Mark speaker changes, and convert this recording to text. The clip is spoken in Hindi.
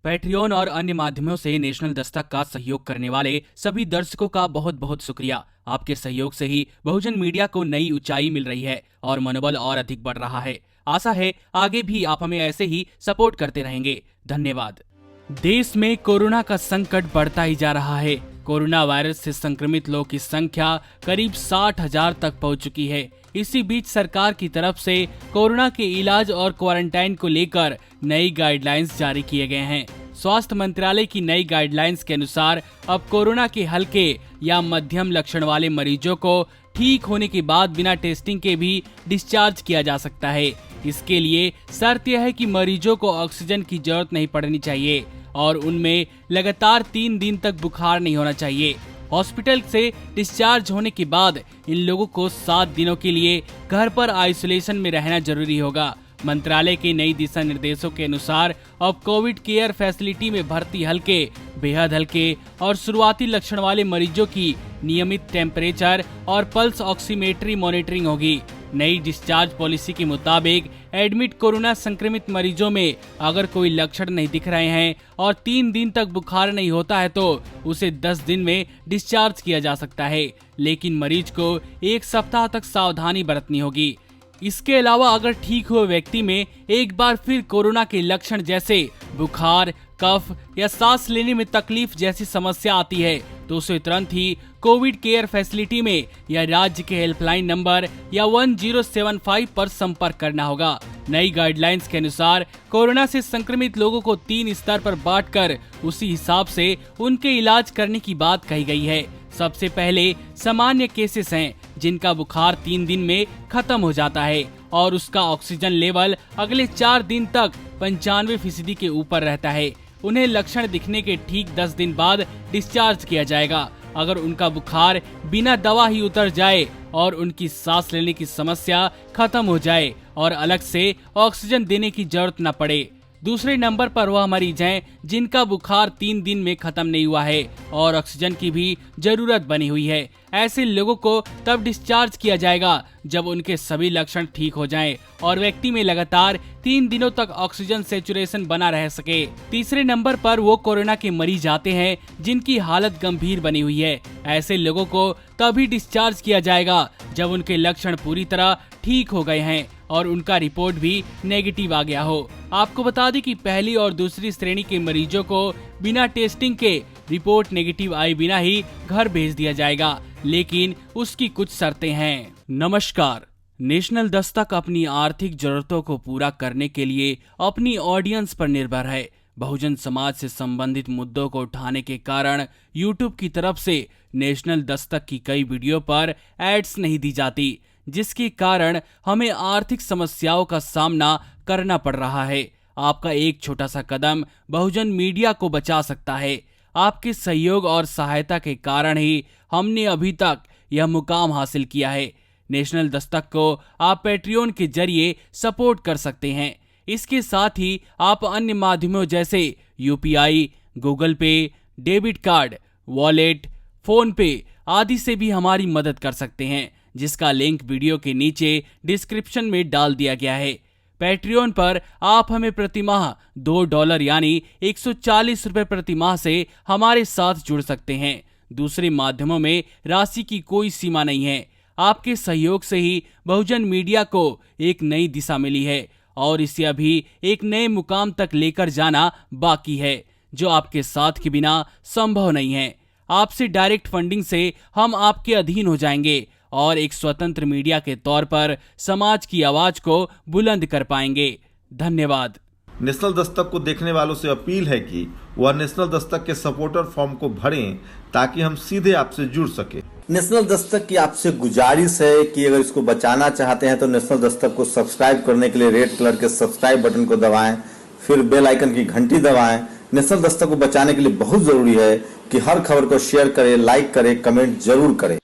Speaker 1: पैट्रियन और अन्य माध्यमों से नेशनल दस्तक का सहयोग करने वाले सभी दर्शकों का बहुत बहुत शुक्रिया। आपके सहयोग से ही बहुजन मीडिया को नई ऊंचाई मिल रही है और मनोबल और अधिक बढ़ रहा है। आशा है आगे भी आप हमें ऐसे ही सपोर्ट करते रहेंगे। धन्यवाद। देश में कोरोना का संकट बढ़ता ही जा रहा है। कोरोना वायरस से संक्रमित लोगों की संख्या करीब 60,000 तक पहुंच चुकी है। इसी बीच सरकार की तरफ से कोरोना के इलाज और क्वारंटाइन को लेकर नई गाइडलाइंस जारी किए गए हैं। स्वास्थ्य मंत्रालय की नई गाइडलाइंस के अनुसार अब कोरोना के हल्के या मध्यम लक्षण वाले मरीजों को ठीक होने के बाद बिना टेस्टिंग के भी डिस्चार्ज किया जा सकता है। इसके लिए शर्त यह है कि मरीजों को ऑक्सीजन की जरूरत नहीं पड़नी चाहिए और उनमें लगातार 3 दिन तक बुखार नहीं होना चाहिए। हॉस्पिटल से डिस्चार्ज होने के बाद इन लोगों को 7 दिनों के लिए घर पर आइसोलेशन में रहना जरूरी होगा। मंत्रालय के नई दिशा निर्देशों के अनुसार अब कोविड केयर फैसिलिटी में भर्ती हल्के, बेहद हल्के और शुरुआती लक्षण वाले मरीजों की नियमित टेम्परेचर और पल्स ऑक्सीमेट्री मॉनिटरिंग होगी। नई डिस्चार्ज पॉलिसी के मुताबिक एडमिट कोरोना संक्रमित मरीजों में अगर कोई लक्षण नहीं दिख रहे हैं और 3 दिन तक बुखार नहीं होता है तो उसे 10 दिन में डिस्चार्ज किया जा सकता है, लेकिन मरीज को 1 सप्ताह तक सावधानी बरतनी होगी। इसके अलावा अगर ठीक हुए व्यक्ति में एक बार फिर कोरोना के लक्षण जैसे बुखार, कफ या सांस लेने में तकलीफ जैसी समस्या आती है तो उसे तुरंत ही कोविड केयर फैसिलिटी में या राज्य के हेल्पलाइन नंबर या 1075 पर संपर्क करना होगा। नई गाइडलाइंस के अनुसार कोरोना से संक्रमित लोगों को 3 स्तर पर बांटकर उसी हिसाब से उनके इलाज करने की बात कही गई है। सबसे पहले सामान्य केसेस हैं जिनका बुखार 3 दिन में खत्म हो जाता है और उसका ऑक्सीजन लेवल अगले 4 दिन तक 95% के ऊपर रहता है। उन्हें लक्षण दिखने के ठीक 10 दिन बाद डिस्चार्ज किया जाएगा। अगर उनका बुखार बिना दवा ही उतर जाए और उनकी सांस लेने की समस्या खत्म हो जाए और अलग से ऑक्सीजन देने की जरूरत न पड़े। दूसरे नंबर पर वह मरीज हैं जिनका बुखार 3 दिन में खत्म नहीं हुआ है और ऑक्सीजन की भी जरूरत बनी हुई है। ऐसे लोगों को तब डिस्चार्ज किया जाएगा जब उनके सभी लक्षण ठीक हो जाएं और व्यक्ति में लगातार 3 दिनों तक ऑक्सीजन सैचुरेशन बना रह सके। तीसरे नंबर पर वो कोरोना के मरीज आते हैं जिनकी हालत गंभीर बनी हुई है। ऐसे लोगों को तभी डिस्चार्ज किया जाएगा जब उनके लक्षण पूरी तरह ठीक हो गए हैं और उनका रिपोर्ट भी नेगेटिव आ गया हो। आपको बता दें कि पहली और दूसरी श्रेणी के मरीजों को बिना टेस्टिंग के रिपोर्ट नेगेटिव आए बिना ही घर भेज दिया जाएगा, लेकिन उसकी कुछ शर्तें हैं। नमस्कार। नेशनल दस्तक अपनी आर्थिक जरूरतों को पूरा करने के लिए अपनी ऑडियंस पर निर्भर है। बहुजन समाज से संबंधित मुद्दों को उठाने के कारण यूट्यूब की तरफ से नेशनल दस्तक की कई वीडियो पर एड्स नहीं दी जाती, जिसके कारण हमें आर्थिक समस्याओं का सामना करना पड़ रहा है। आपका एक छोटा सा कदम बहुजन मीडिया को बचा सकता है। आपके सहयोग और सहायता के कारण ही हमने अभी तक यह मुकाम हासिल किया है। नेशनल दस्तक को आप पैट्रियन के जरिए सपोर्ट कर सकते हैं। इसके साथ ही आप अन्य माध्यमों जैसे यूपीआई, गूगल पे, डेबिट कार्ड, वॉलेट, फोन पे आदि से भी हमारी मदद कर सकते हैं, जिसका लिंक वीडियो के नीचे डिस्क्रिप्शन में डाल दिया गया है। पैट्रियन पर आप हमें प्रतिमाह $2 यानी 140 रुपए प्रतिमाह से हमारे साथ जुड़ सकते हैं। दूसरे माध्यमों में राशि की कोई सीमा नहीं है। आपके सहयोग से ही बहुजन मीडिया को एक नई दिशा मिली है और इसे अभी एक नए मुकाम तक लेकर जाना बाकी है, जो आपके साथ के बिना संभव नहीं है। आपसे डायरेक्ट फंडिंग से हम आपके अधीन हो जाएंगे और एक स्वतंत्र मीडिया के तौर पर समाज की आवाज को बुलंद कर पाएंगे। धन्यवाद।
Speaker 2: नेशनल दस्तक को देखने वालों से अपील है कि वह नेशनल दस्तक के सपोर्टर फॉर्म को भरें ताकि हम सीधे आपसे जुड़ सके।
Speaker 3: नेशनल दस्तक की आपसे गुजारिश है कि अगर इसको बचाना चाहते हैं तो नेशनल दस्तक को सब्सक्राइब करने के लिए रेड कलर के सब्सक्राइब बटन को दबाएं, फिर बेल आइकन की घंटी दबाएं। नेशनल दस्तक को बचाने के लिए बहुत जरूरी है कि हर खबर को शेयर करें, लाइक करें, कमेंट जरूर करें।